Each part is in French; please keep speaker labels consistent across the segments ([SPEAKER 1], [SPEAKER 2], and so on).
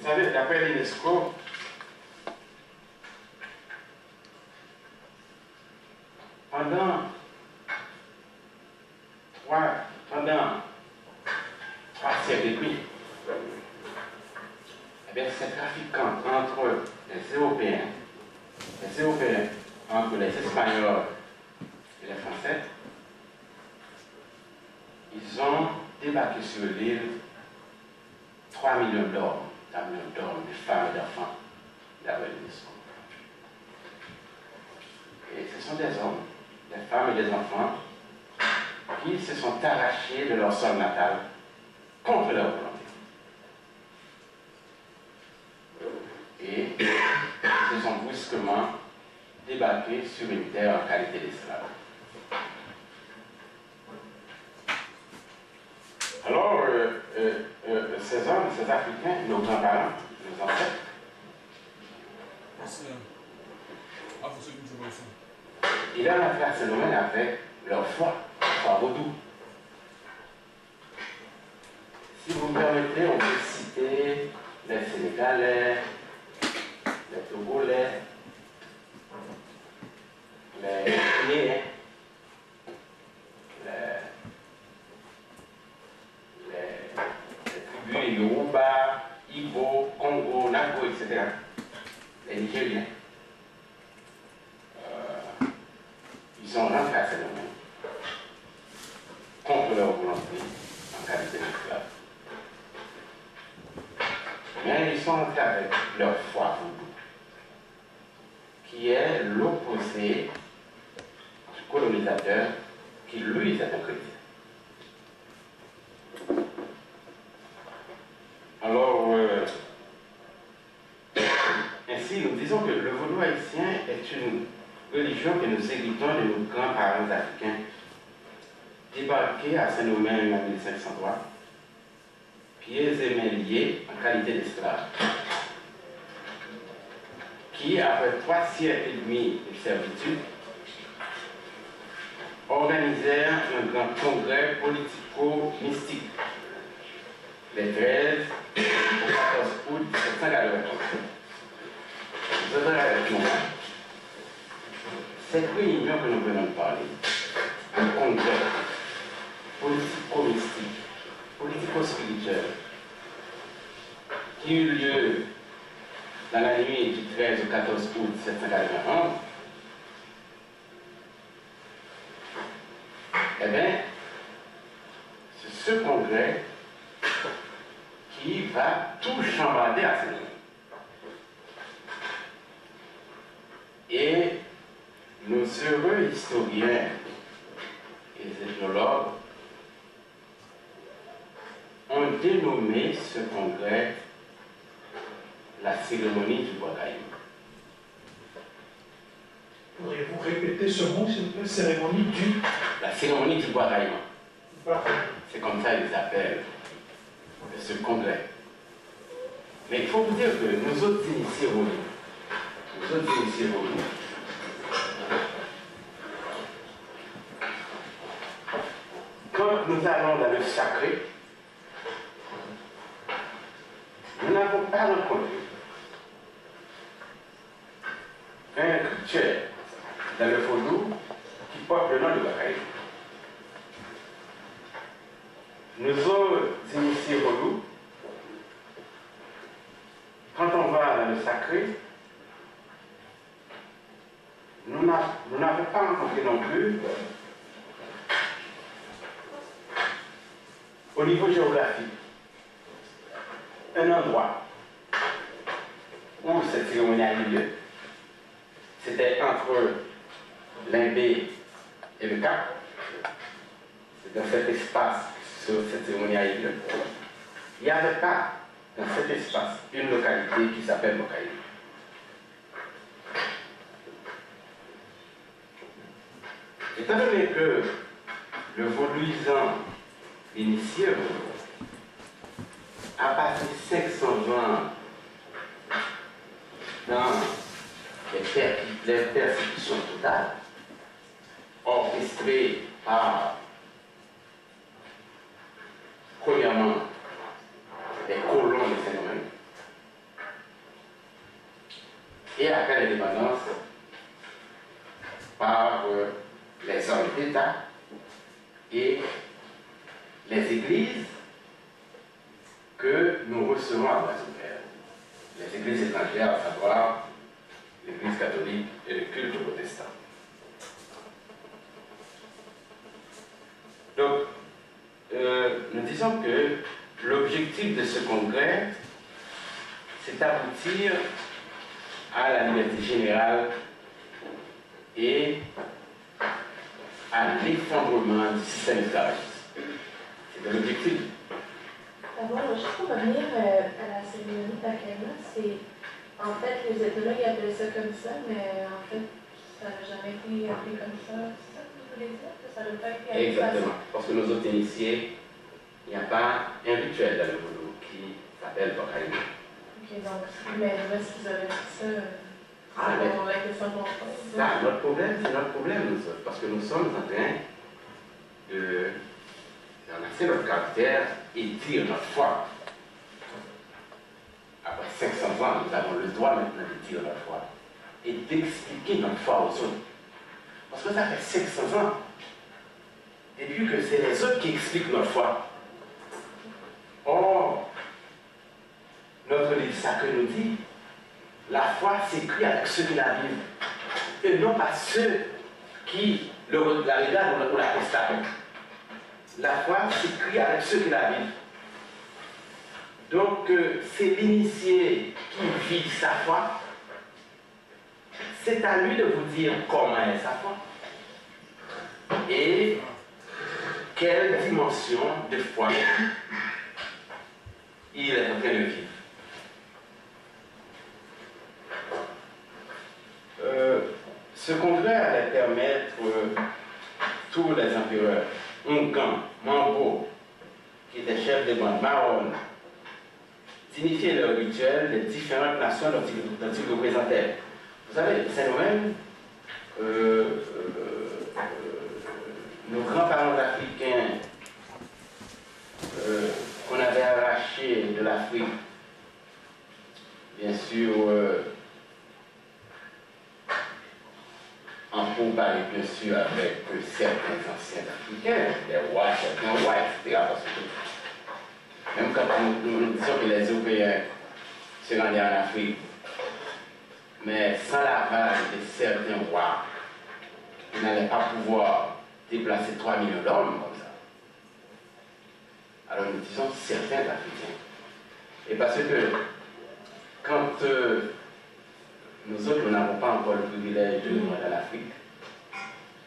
[SPEAKER 1] savez, d'après l'UNESCO, pendant 3 siècles et demi, eh bien, ces trafiquants entre les Européens, entre les Espagnols et les Français, ils ont débarqué sur l'île 3 millions d'hommes, de femmes et d'enfants, d'après l'UNESCO. Et ce sont des hommes, des femmes et des enfants qui se sont arrachés de leur sol natal contre leur volonté. Et ils se sont brusquement débarqués sur une terre en qualité d'esclaves. Alors, ces hommes, ces Africains, nos grands-parents, nos ancêtres, ils ont affaire à ce phénomène avec leur foi vaudou. Si vous me permettez, on peut citer les Sénégalais, les Togolais, les Guinéens, les tribus Yoruba, Igbo, Congo, Nago, etc. Les Nigériens. Ils ont rentré à ce domaine contre leur volonté en qualité d'esclaves. Mais ils sont entrés avec leur foi vaudou, qui est l'opposé du colonisateur qui, lui, est un chrétien. Alors, ainsi, nous disons que le vaudou haïtien est une religion que nous héritons de nos grands-parents africains, débarqués à Saint-Domingue en 1503, pieds et mains liés en qualité d'esclaves, qui, après 3 siècles et demi de servitude, organisèrent un grand congrès politico-mystique les 13 au 14 août 1791. Vous êtes avec moi. Cette réunion que nous venons de parler, un congrès politico-mystique, politico-spirituel, qui eut lieu dans la nuit du 13 au 14 août 1791, eh bien, c'est ce congrès qui va tout chambarder à ce moment. Et nos heureux historiens et ethnologues ont dénommé ce congrès la cérémonie du bois caillou.
[SPEAKER 2] Pourriez-vous répéter ce mot, s'il vous plaît, cérémonie du...
[SPEAKER 1] La cérémonie du bois caillou. C'est comme ça qu'ils appellent ce congrès. Mais il faut vous dire que nous autres initiés quand nous allons dans le sacré, nous n'avons pas rencontré un rituel dans le vaudou qui porte le nom de Bakaï. Nous autres initiés vaudou, quand on va dans le sacré, nous n'avons pas rencontré non plus, au niveau géographique, un endroit où cette cérémonie a eu lieu. C'était entre Limbé et le Cap. C'est dans cet espace que cette cérémonie a eu lieu. Il n'y avait pas dans cet espace une localité qui s'appelle Mokaï. Étant donné que le vaudouisant initié a passé 500 ans dans les persécutions totales, orchestrées par, premièrement, les colons de Saint-Domingue, et après l'indépendance par les hommes d'État et les églises que nous recevons à Bras-Ouvert. Les églises étrangères, à savoir l'Église catholique et le culte protestant. Donc, nous disons que l'objectif de ce congrès, c'est d'aboutir à la liberté générale et à l'effondrement du système esclavagiste. C'est l'objectif.
[SPEAKER 3] D'abord, juste pour revenir à la cérémonie d'Akana, c'est en fait les ethnologues appelaient ça comme ça, mais en fait ça n'a jamais été appelé comme ça. C'est ça que vous voulez dire? Que ça n'a pas été appelé.
[SPEAKER 1] Exactement. Parce que nos autres initiés, il n'y a pas un rituel dans le vaudou qui s'appelle Bakaïna.
[SPEAKER 3] Ok, donc, mais où est-ce qu'ils auraient dit ça?
[SPEAKER 1] Mais
[SPEAKER 3] la question qu'on pose.
[SPEAKER 1] ça, notre problème, c'est notre problème, nous autres, parce que nous sommes en train de lancer notre caractère et dire notre foi. Après 500 ans, nous avons le droit maintenant de dire notre foi et d'expliquer notre foi aux autres. Parce que ça fait 500 ans, depuis que c'est les autres qui expliquent notre foi. Or, notre livre sacré nous dit, la foi s'écrit avec ceux qui la vivent, et non pas ceux qui la regardent ou la constatent. La foi s'écrit avec ceux qui la vivent. Donc, c'est l'initié qui vit sa foi. C'est à lui de vous dire comment est sa foi et quelle dimension de foi il est en train de vivre. Ce congrès allait permettre tous les empereurs, Onkan, Mambo, qui étaient chefs de bande marronne, d'initier leur rituel des différentes nations dont ils représentaient. Vous savez, c'est nous-mêmes, nos grands-parents africains qu'on avait arrachés de l'Afrique, bien sûr, en comparer bien sûr avec certains anciens africains, les rois, certains rois, etc. Parce que même quand nous disons que les Européens se rendaient en Afrique, mais sans l'aval de certains rois, ils n'allaient pas pouvoir déplacer 3 millions d'hommes comme ça. Alors nous disons certains Africains. Et parce que quand nous autres, nous n'avons pas encore le privilège de vivre dans l'Afrique,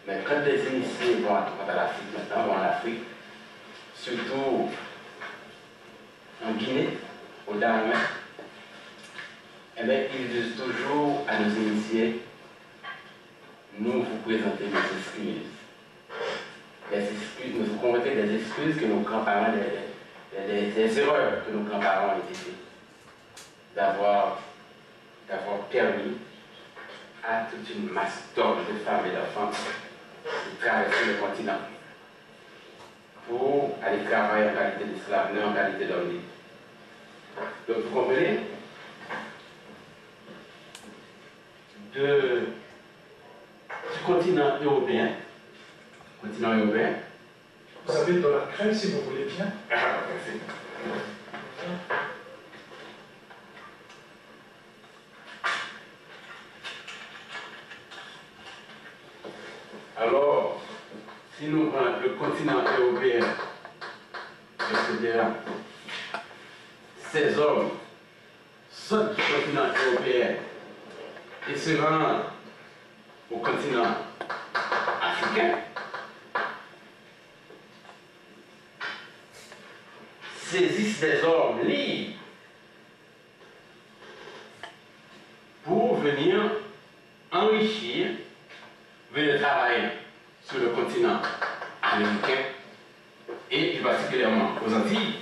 [SPEAKER 1] mais quand des initiés vont à l'Afrique maintenant, vont en Afrique, surtout en Guinée, au Dahomey, eh bien, ils disent toujours à nos initiés, nous vous présentons nos excuses. Les excuses, nous vous convaincons des excuses que nos grands-parents, des erreurs que nos grands-parents ont été d'avoir permis à toute une masse d'hommes, de femmes et d'enfants de traverser le continent pour aller travailler en qualité d'esclave, non en qualité d'homme libre. Donc vous comprenez, du continent européen,
[SPEAKER 2] Vous avez de la crème si vous voulez bien.
[SPEAKER 1] Ah, merci. Alors, si nous prenons le continent européen, etc., ces hommes sortent du continent européen et se rendent au continent africain, saisissent des hommes libres pour venir enrichir, venir travailler sur le continent américain et plus particulièrement aux Antilles.